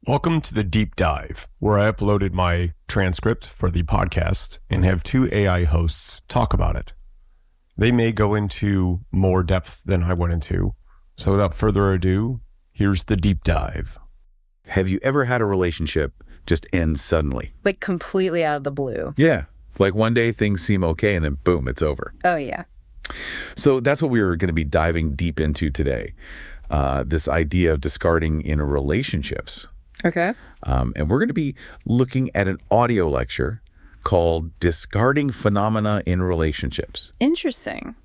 Welcome to the Deep Dive, where I uploaded my transcript for the podcast and have two AI hosts talk about it. They may go into more depth than I went into. So without further ado, here's the Deep Dive. Have you ever had a relationship just end suddenly? Like completely out of the blue. Yeah. Like one day things seem okay and then boom, it's over. Oh, yeah. So that's what we were going to be diving deep into today. This idea of discarding in relationships. Okay. And we're going to be looking at an audio lecture called Discarding Phenomena in Relationships. Interesting.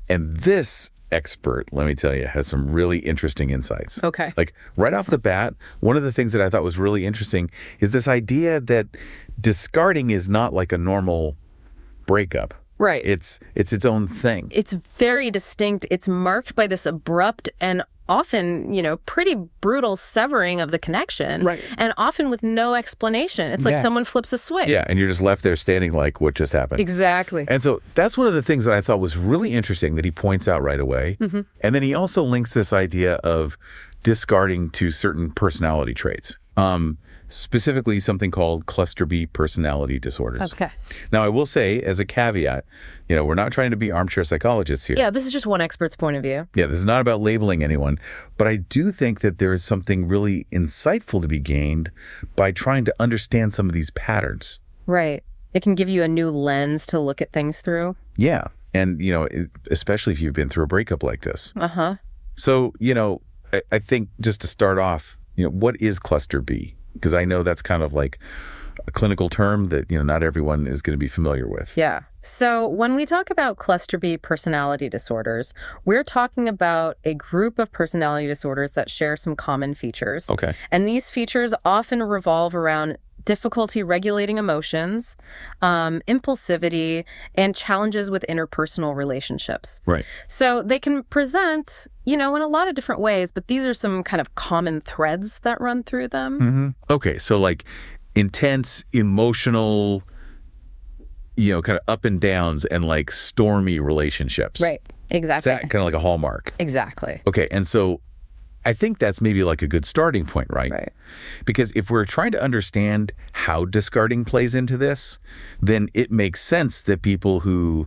And this expert, let me tell you, has some really interesting insights. Okay. Like right off the bat, one of the things that I thought was really interesting is this idea that discarding is not like a normal breakup. Right. It's its own thing. It's very distinct. It's marked by this abrupt and often, pretty brutal severing of the connection. Right. And often with no explanation. It's like someone flips a switch. Yeah, and you're just left there standing like, what just happened? Exactly. And so that's one of the things that I thought was really interesting that he points out right away. Mm-hmm. And then he also links this idea of discarding to certain personality traits. Specifically something called cluster B personality disorders. Okay. Now, I will say, as a caveat, we're not trying to be armchair psychologists here. Yeah, this is just one expert's point of view. Yeah, this is not about labeling anyone. But I do think that there is something really insightful to be gained by trying to understand some of these patterns. Right. It can give you a new lens to look at things through. Yeah. And, especially if you've been through a breakup like this. Uh-huh. So, I think just to start off, what is cluster B? Because I know that's kind of like a clinical term that, not everyone is going to be familiar with. Yeah. So when we talk about cluster B personality disorders, we're talking about a group of personality disorders that share some common features. Okay. And these features often revolve around difficulty regulating emotions, impulsivity, and challenges with interpersonal relationships. Right. So they can present, in a lot of different ways, but these are some kind of common threads that run through them. Mm-hmm. Okay. So like intense, emotional, kind of up and downs and like stormy relationships. Right. Exactly. Is that kind of like a hallmark? Exactly. Okay. And so I think that's maybe like a good starting point, right? Right. Because if we're trying to understand how discarding plays into this, then it makes sense that people who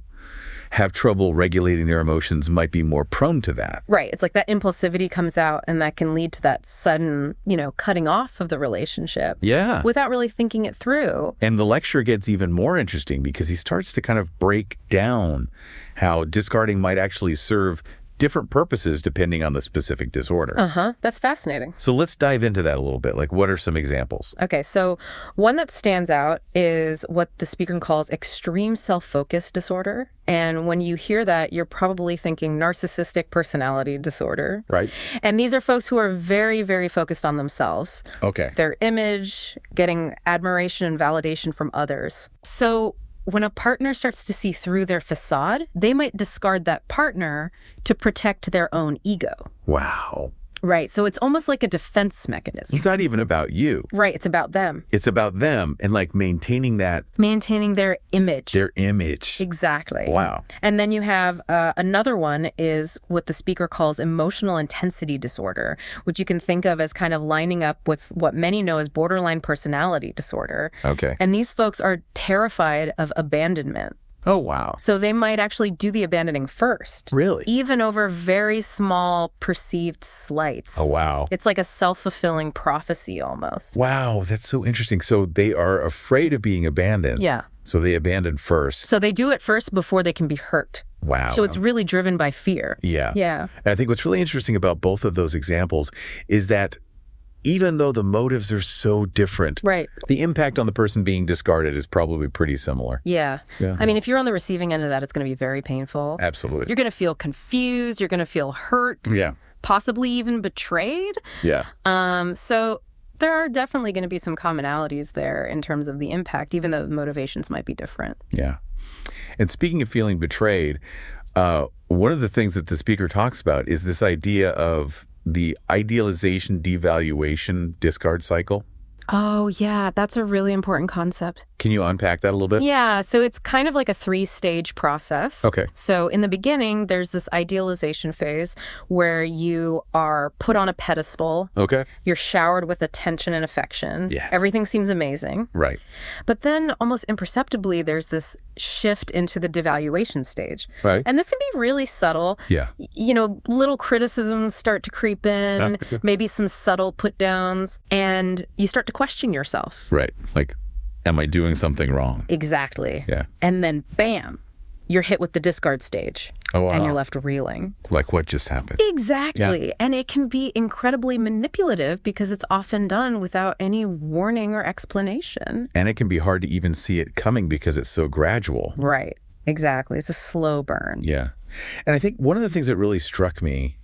have trouble regulating their emotions might be more prone to that. Right. It's like that impulsivity comes out and that can lead to that sudden, cutting off of the relationship. Yeah. Without really thinking it through. And the lecture gets even more interesting because he starts to kind of break down how discarding might actually serve different purposes depending on the specific disorder. Uh-huh. That's fascinating. So let's dive into that a little bit. Like, what are some examples? Okay, so one that stands out is what the speaker calls extreme self-focus disorder. And when you hear that, you're probably thinking narcissistic personality disorder. Right. And these are folks who are very, very focused on themselves. Okay. Their image, getting admiration and validation from others. So when a partner starts to see through their facade, they might discard that partner to protect their own ego. Wow. Right. So it's almost like a defense mechanism. It's not even about you. Right. It's about them. It's about them and like maintaining their image. Their image. Exactly. Wow. And then you have another one is what the speaker calls emotional intensity disorder, which you can think of as kind of lining up with what many know as borderline personality disorder. Okay. And these folks are terrified of abandonment. Oh, wow. So they might actually do the abandoning first. Really? Even over very small perceived slights. Oh, wow. It's like a self-fulfilling prophecy almost. Wow, that's so interesting. So they are afraid of being abandoned. Yeah. So they abandon first. So they do it first before they can be hurt. Wow. So it's really driven by fear. Yeah. Yeah. And I think what's really interesting about both of those examples is that even though the motives are so different, right, the impact on the person being discarded is probably pretty similar. Yeah. I mean, if you're on the receiving end of that, it's going to be very painful. Absolutely. You're going to feel confused. You're going to feel hurt. Yeah. Possibly even betrayed. Yeah. So there are definitely going to be some commonalities there in terms of the impact, even though the motivations might be different. Yeah. And speaking of feeling betrayed, one of the things that the speaker talks about is this idea of the idealization, devaluation, discard cycle. Oh, yeah. That's a really important concept. Can you unpack that a little bit? Yeah. So it's kind of like a 3-stage process. Okay. So in the beginning, there's this idealization phase where you are put on a pedestal. Okay. You're showered with attention and affection. Yeah. Everything seems amazing. Right. But then almost imperceptibly, there's this shift into the devaluation stage. Right. And this can be really subtle. Yeah. Little criticisms start to creep in, maybe some subtle put downs, and you start to question yourself. Right. Like, am I doing something wrong? Exactly. Yeah. And then bam, you're hit with the discard stage. Oh, wow. And you're left reeling. Like what just happened? Exactly. Yeah. And it can be incredibly manipulative because it's often done without any warning or explanation. And it can be hard to even see it coming because it's so gradual. Right. Exactly. It's a slow burn. Yeah. And I think one of the things that really struck me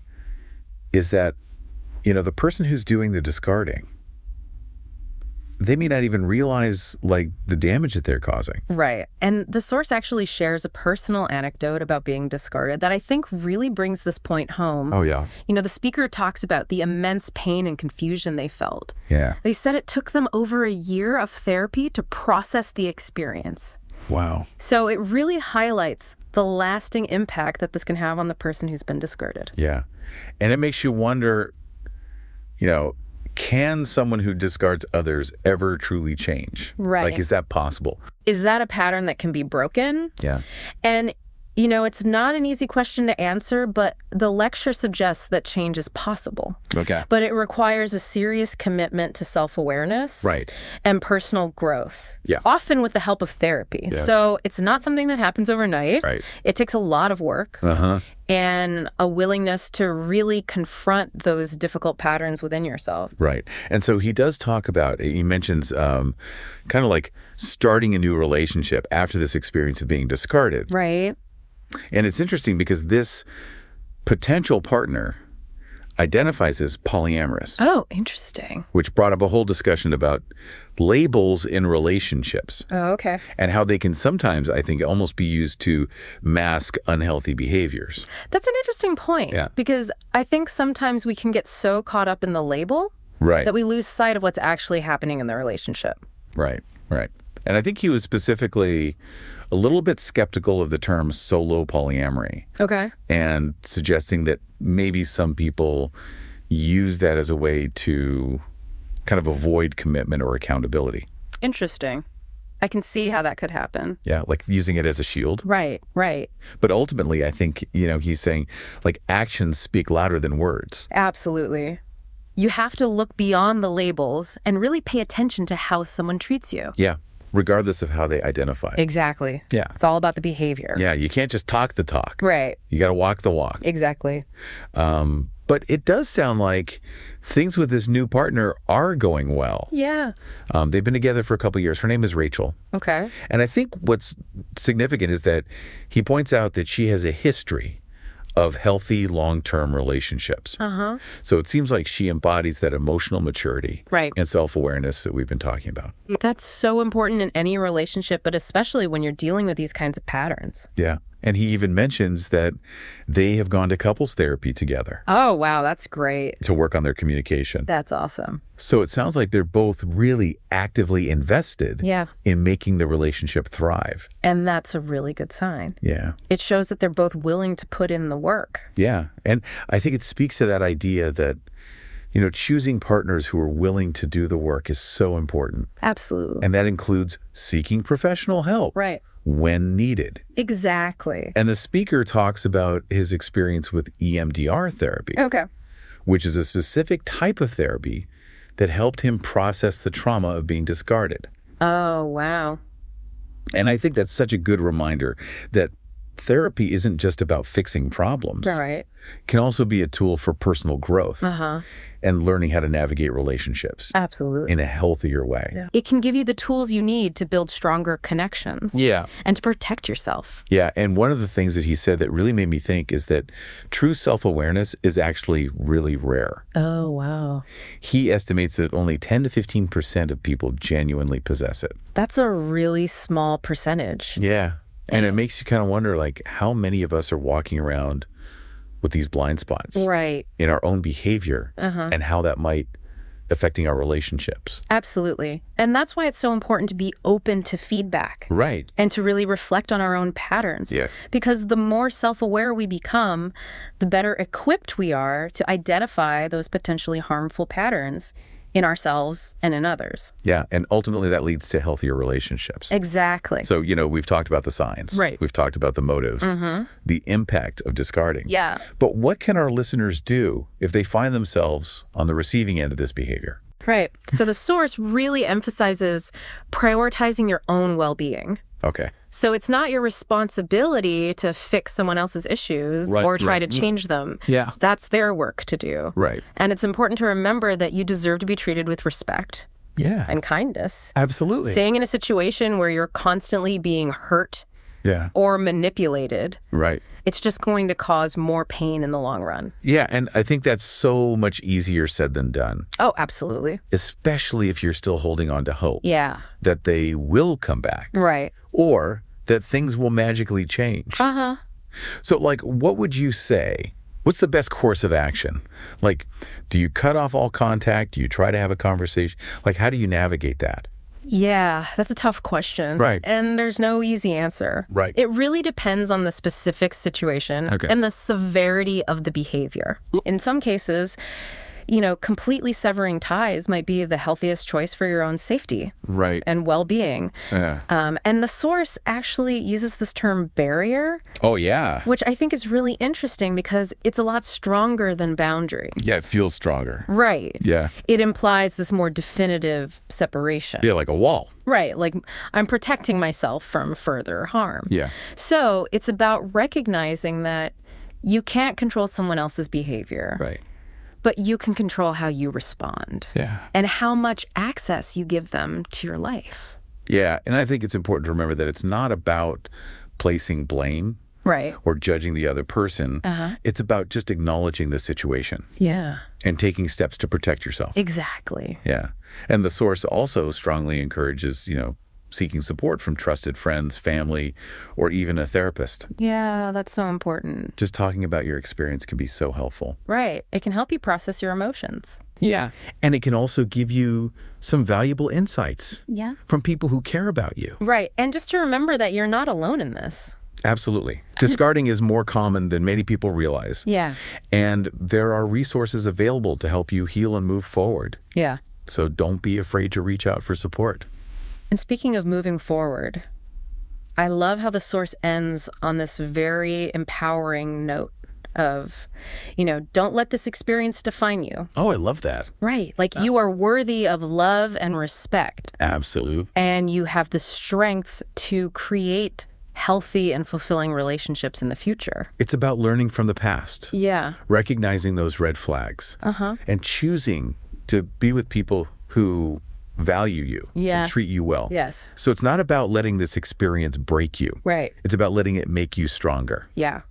is that, the person who's doing the discarding, they may not even realize like the damage that they're causing. Right. And the source actually shares a personal anecdote about being discarded that I think really brings this point home. Oh, yeah. The speaker talks about the immense pain and confusion they felt. Yeah. They said it took them over a year of therapy to process the experience. Wow. So it really highlights the lasting impact that this can have on the person who's been discarded. Yeah. And it makes you wonder, can someone who discards others ever truly change? Right. Like, is that possible? Is that a pattern that can be broken? Yeah. And, it's not an easy question to answer, but the lecture suggests that change is possible. Okay. But it requires a serious commitment to self-awareness. Right. And personal growth. Yeah. Often with the help of therapy. Yeah. So it's not something that happens overnight. Right. It takes a lot of work. Uh-huh. And a willingness to really confront those difficult patterns within yourself. Right. And so he does talk about, he mentions kind of like starting a new relationship after this experience of being discarded. Right. And it's interesting because this potential partner identifies as polyamorous. Oh, interesting. Which brought up a whole discussion about labels in relationships. Oh, okay. And how they can sometimes, I think, almost be used to mask unhealthy behaviors. That's an interesting point. Yeah. Because I think sometimes we can get so caught up in the label that we lose sight of what's actually happening in the relationship. Right, right. And I think he was specifically a little bit skeptical of the term solo polyamory. Okay. And suggesting that maybe some people use that as a way to kind of avoid commitment or accountability. Interesting. I can see how that could happen. Yeah, like using it as a shield. Right, right. But ultimately, I think, he's saying, like, actions speak louder than words. Absolutely. You have to look beyond the labels and really pay attention to how someone treats you. Yeah, regardless of how they identify. Exactly. Yeah. It's all about the behavior. Yeah, you can't just talk the talk. Right. You got to walk the walk. Exactly. But it does sound like things with this new partner are going well. Yeah. They've been together for a couple of years. Her name is Rachel. Okay. And I think what's significant is that he points out that she has a history of healthy long-term relationships. Uh-huh. So it seems like she embodies that emotional maturity and self-awareness that we've been talking about. That's so important in any relationship, but especially when you're dealing with these kinds of patterns. Yeah. And he even mentions that they have gone to couples therapy together. Oh, wow. That's great. To work on their communication. That's awesome. So it sounds like they're both really actively invested in making the relationship thrive. And that's a really good sign. Yeah. It shows that they're both willing to put in the work. Yeah. And I think it speaks to that idea that, choosing partners who are willing to do the work is so important. Absolutely. And that includes seeking professional help. Right. When needed. Exactly. And the speaker talks about his experience with EMDR therapy. Okay. Which is a specific type of therapy that helped him process the trauma of being discarded. Oh, wow. And I think that's such a good reminder that therapy isn't just about fixing problems. Right. It can also be a tool for personal growth. Uh-huh. And learning how to navigate relationships. Absolutely. In a healthier way. Yeah. It can give you the tools you need to build stronger connections. Yeah. And to protect yourself. Yeah. And one of the things that he said that really made me think is that true self-awareness is actually really rare. Oh, wow. He estimates that only 10 to 15% of people genuinely possess it. That's a really small percentage. Yeah. And it makes you kind of wonder, like, how many of us are walking around with these blind spots right. in our own behavior and how that might affecting our relationships. Absolutely. And that's why it's so important to be open to feedback. Right. And to really reflect on our own patterns. Yeah. Because the more self-aware we become, the better equipped we are to identify those potentially harmful patterns in ourselves and in others. Yeah. And ultimately that leads to healthier relationships. Exactly. So, we've talked about the signs. Right. We've talked about the motives, the impact of discarding. Yeah. But what can our listeners do if they find themselves on the receiving end of this behavior? Right. So the source really emphasizes prioritizing your own well-being. Okay. So it's not your responsibility to fix someone else's issues or try to change them. Yeah. That's their work to do. Right. And it's important to remember that you deserve to be treated with respect Yeah. and kindness. Absolutely. Staying in a situation where you're constantly being hurt Yeah. or manipulated, Right. it's just going to cause more pain in the long run. Yeah. And I think that's so much easier said than done, Oh, absolutely. especially if you're still holding on to hope Yeah. that they will come back Right. or that things will magically change. Uh-huh. So, what would you say? What's the best course of action? Do you cut off all contact? Do you try to have a conversation? How do you navigate that? Yeah, that's a tough question. Right. And there's no easy answer. Right. It really depends on the specific situation and the severity of the behavior. In some cases, completely severing ties might be the healthiest choice for your own safety Right. and well-being. Yeah. And the source actually uses this term barrier, Oh, yeah. which I think is really interesting because it's a lot stronger than boundary. Yeah, it feels stronger. Right. Yeah. It implies this more definitive separation. Yeah, like a wall. Right. Like I'm protecting myself from further harm. Yeah. So it's about recognizing that you can't control someone else's behavior. Right. But you can control how you respond. Yeah. And how much access you give them to your life. Yeah, and I think it's important to remember that it's not about placing blame Right. or judging the other person. It's about just acknowledging the situation Yeah. and taking steps to protect yourself. Exactly. Yeah. And the source also strongly encourages, seeking support from trusted friends, family, or even a therapist. Yeah, that's so important. Just talking about your experience can be so helpful. Right. It can help you process your emotions. Yeah. And it can also give you some valuable insights Yeah. from people who care about you. Right. And just to remember that you're not alone in this. Absolutely. Discarding is more common than many people realize. Yeah. And there are resources available to help you heal and move forward. Yeah. So don't be afraid to reach out for support. And speaking of moving forward, I love how the source ends on this very empowering note of, don't let this experience define you. Oh, I love that. Right. Like you are worthy of love and respect. Absolutely. And you have the strength to create healthy and fulfilling relationships in the future. It's about learning from the past. Yeah. Recognizing those red flags. And choosing to be with people who value you and treat you well. Yes. So it's not about letting this experience break you. Right. It's about letting it make you stronger. Yeah.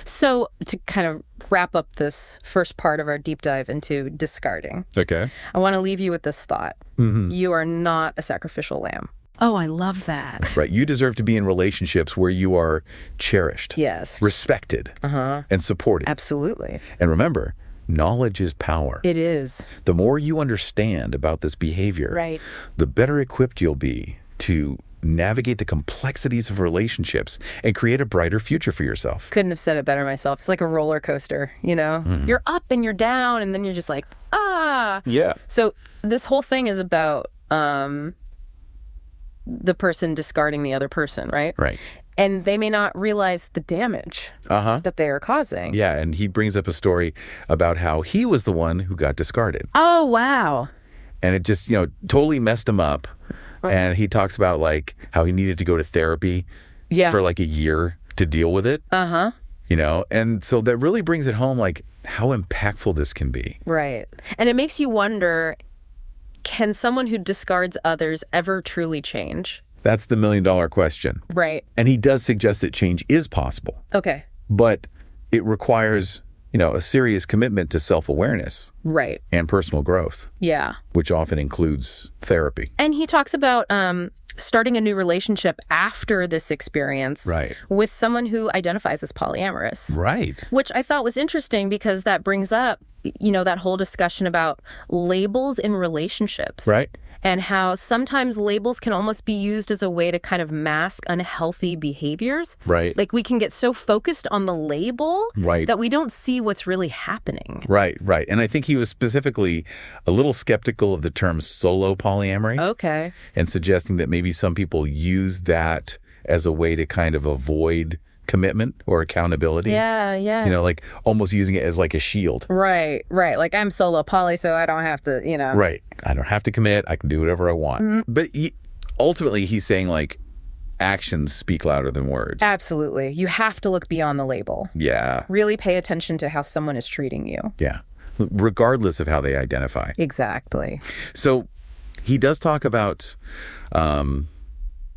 So to kind of wrap up this first part of our deep dive into discarding, Okay. I want to leave you with this thought. You are not a sacrificial lamb. Oh, I love that. Right. You deserve to be in relationships where you are cherished, Yes. respected, and supported. Absolutely. And remember, knowledge is power. It is. The more you understand about this behavior, Right. the better equipped you'll be to navigate the complexities of relationships and create a brighter future for yourself. Couldn't have said it better myself. It's like a roller coaster, You're up and you're down and then you're just like, ah. Yeah. So this whole thing is about the person discarding the other person, right? Right. And they may not realize the damage that they are causing. Yeah, and he brings up a story about how he was the one who got discarded. Oh, wow. And it just, totally messed him up. And he talks about how he needed to go to therapy for a year to deal with it. And so that really brings it home how impactful this can be. Right. And it makes you wonder, can someone who discards others ever truly change? That's the million-dollar question. Right. And he does suggest that change is possible. Okay. But it requires, a serious commitment to self-awareness. Right. And personal growth. Yeah. Which often includes therapy. And he talks about starting a new relationship after this experience Right. with someone who identifies as polyamorous. Right. Which I thought was interesting because that brings up, that whole discussion about labels in relationships. Right. And how sometimes labels can almost be used as a way to kind of mask unhealthy behaviors. Right. Like we can get so focused on the label Right. that we don't see what's really happening. Right. Right. And I think he was specifically a little skeptical of the term solo polyamory. Okay. And suggesting that maybe some people use that as a way to kind of avoid commitment or accountability. Yeah, yeah. Like almost using it as like a shield. Right. Like I'm solo poly, so I don't have to, Right. I don't have to commit. I can do whatever I want. Mm-hmm. But ultimately, he's saying like actions speak louder than words. Absolutely. You have to look beyond the label. Yeah. Really pay attention to how someone is treating you. Yeah. Regardless of how they identify. Exactly. So he does talk about,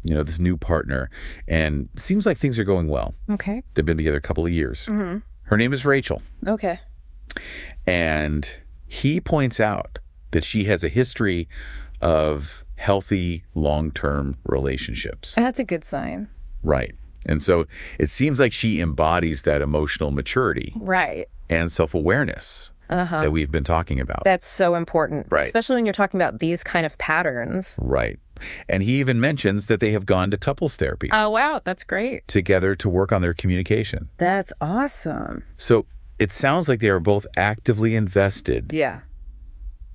this new partner, and it seems like things are going well. Okay. They've been together a couple of years. Mm-hmm. Her name is Rachel. Okay. And he points out that she has a history of healthy long-term relationships. That's a good sign. Right. And so it seems like she embodies that emotional maturity Right. and self-awareness that we've been talking about. That's so important. Right. Especially when you're talking about these kind of patterns. Right. And he even mentions that they have gone to couples therapy Oh, wow. That's great. together to work on their communication. That's awesome. So it sounds like they are both actively invested Yeah.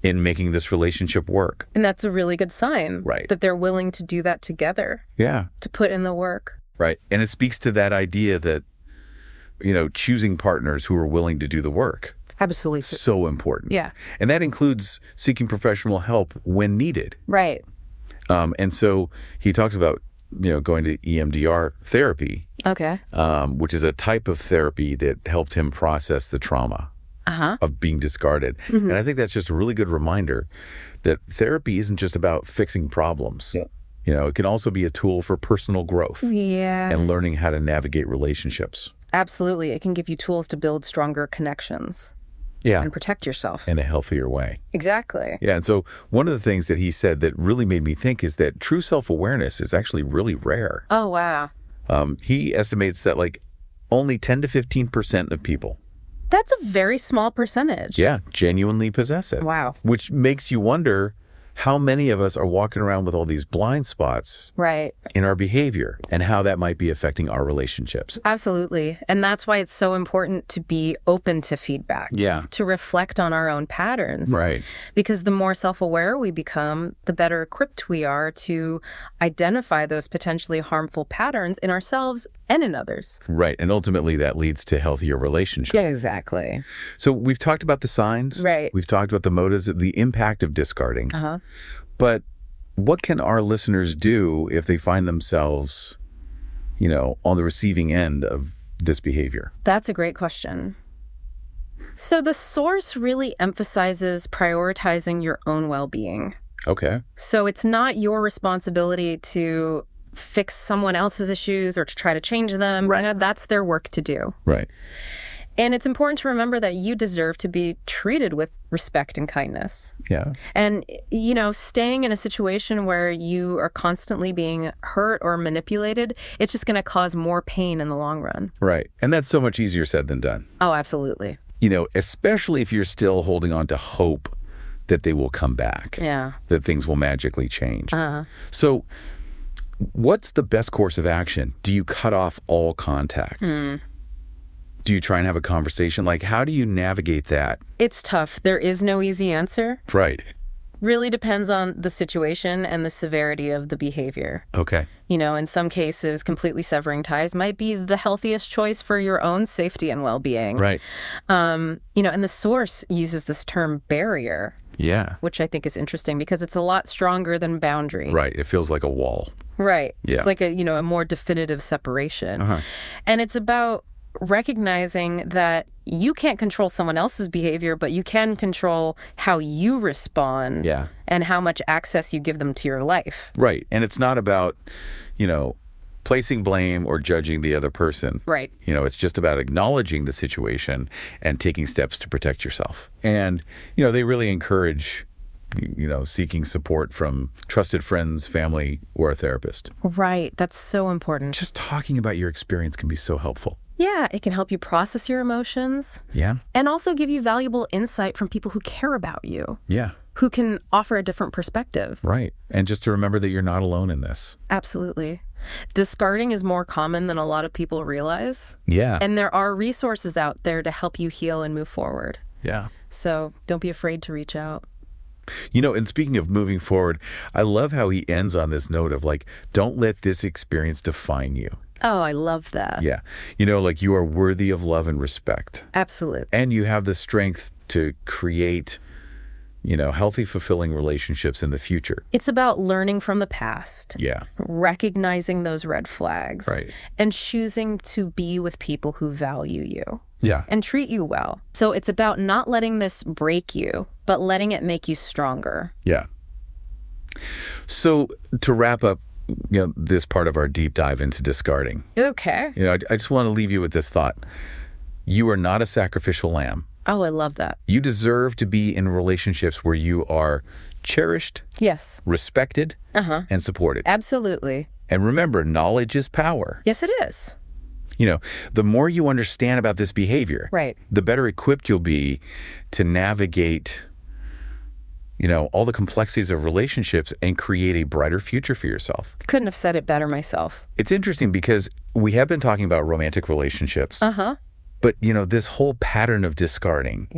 in making this relationship work. And that's a really good sign. Right. That they're willing to do that together, Yeah. to put in the work. Right. And it speaks to that idea that, choosing partners who are willing to do the work. Absolutely. So important. Yeah. And that includes seeking professional help when needed. Right. And so he talks about, going to EMDR therapy, Okay. which is a type of therapy that helped him process the trauma of being discarded. And I think that's just a really good reminder that therapy isn't just about fixing problems. Yeah. It can also be a tool for personal growth Yeah. and learning how to navigate relationships. Absolutely. It can give you tools to build stronger connections Yeah. and protect yourself. In a healthier way. Exactly. Yeah. And so one of the things that he said that really made me think is that true self-awareness is actually really rare. Oh, wow. He estimates that like only 10 to 15% of people, That's a very small percentage. genuinely possess it. Wow. Which makes you wonder how many of us are walking around with all these blind spots Right. in our behavior and how that might be affecting our relationships. Absolutely. And that's why it's so important to be open to feedback. Yeah. To reflect on our own patterns. Right. Because the more self-aware we become, the better equipped we are to identify those potentially harmful patterns in ourselves and in others. Right. And ultimately that leads to healthier relationships. Yeah, exactly. So we've talked about the signs. Right. We've talked about the motives, the impact of discarding. But what can our listeners do if they find themselves, on the receiving end of this behavior? That's a great question. So the source really emphasizes prioritizing your own well-being. Okay. So it's not your responsibility to fix someone else's issues or to try to change them. Right. That's their work to do. Right. And it's important to remember that you deserve to be treated with respect and kindness. Yeah. And, staying in a situation where you are constantly being hurt or manipulated, it's just going to cause more pain in the long run. Right. And that's so much easier said than done. Oh, absolutely. Especially if you're still holding on to hope that they will come back. Yeah. That things will magically change. So what's the best course of action? Do you cut off all contact? Do you try and have a conversation? Like, how do you navigate that? It's tough. There is no easy answer. Right. Really depends on the situation and the severity of the behavior. Okay. In some cases, completely severing ties might be the healthiest choice for your own safety and well-being. Right. And the source uses this term barrier, Yeah. which I think is interesting because it's a lot stronger than boundary. Right. It feels like a wall. Right. Yeah. It's like a more definitive separation. And it's about recognizing that you can't control someone else's behavior, but you can control how you respond and how much access you give them to your life. Right. And it's not about, placing blame or judging the other person. Right. It's just about acknowledging the situation and taking steps to protect yourself. And, they really encourage seeking support from trusted friends, family, or a therapist. Right. That's so important. Just talking about your experience can be so helpful. Yeah, it can help you process your emotions. Yeah. And also give you valuable insight from people who care about you. Yeah. Who can offer a different perspective. Right. And just to remember that you're not alone in this. Absolutely. Discarding is more common than a lot of people realize. Yeah. And there are resources out there to help you heal and move forward. Yeah. So don't be afraid to reach out. And speaking of moving forward, I love how he ends on this note of don't let this experience define you. Oh, I love that. Yeah. You are worthy of love and respect. Absolutely. And you have the strength to create, healthy, fulfilling relationships in the future. It's about learning from the past. Yeah. Recognizing those red flags. Right. And choosing to be with people who value you. Yeah. And treat you well. So it's about not letting this break you, but letting it make you stronger. Yeah. So to wrap up, this part of our deep dive into discarding. Okay. I just want to leave you with this thought. You are not a sacrificial lamb. Oh, I love that. You deserve to be in relationships where you are cherished, yes, respected, and supported. Absolutely. And remember, knowledge is power. Yes, it is. The more you understand about this behavior, right, the better equipped you'll be to navigate, all the complexities of relationships and create a brighter future for yourself. Couldn't have said it better myself. It's interesting because we have been talking about romantic relationships. But, this whole pattern of discarding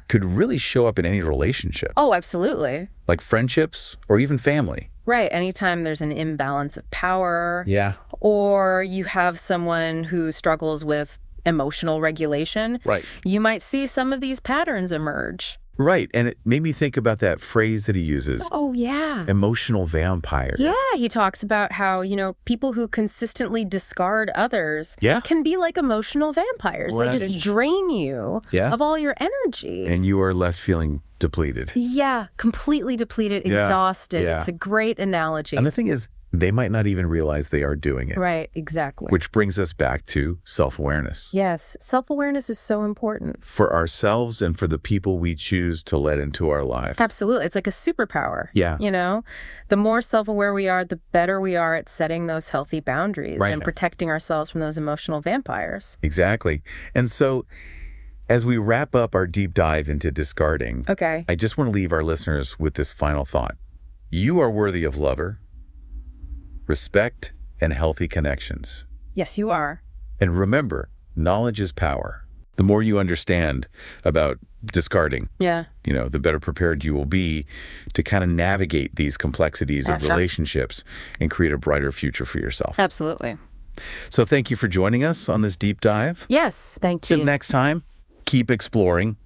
could really show up in any relationship. Oh, absolutely. Like friendships or even family. Right. Anytime there's an imbalance of power. Yeah. Or you have someone who struggles with emotional regulation. Right. You might see some of these patterns emerge. Right. And it made me think about that phrase that he uses. Oh, yeah. Emotional vampire. Yeah. He talks about how, people who consistently discard others can be like emotional vampires. Right. They just drain you of all your energy. And you are left feeling depleted. Yeah. Completely depleted, exhausted. Yeah. It's a great analogy. And the thing is, they might not even realize they are doing it. Right. Exactly. Which brings us back to self-awareness. Yes. Self-awareness is so important. For ourselves and for the people we choose to let into our life. Absolutely. It's like a superpower. Yeah. The more self-aware we are, the better we are at setting those healthy boundaries right. and protecting ourselves from those emotional vampires. Exactly. And so as we wrap up our deep dive into discarding, I just want to leave our listeners with this final thought. You are worthy of lover, respect, and healthy connections. Yes, you are. And remember, knowledge is power. The more you understand about discarding, the better prepared you will be to kind of navigate these complexities of relationships and create a brighter future for yourself. Absolutely. So thank you for joining us on this deep dive. Yes, thank you. Till next time, keep exploring,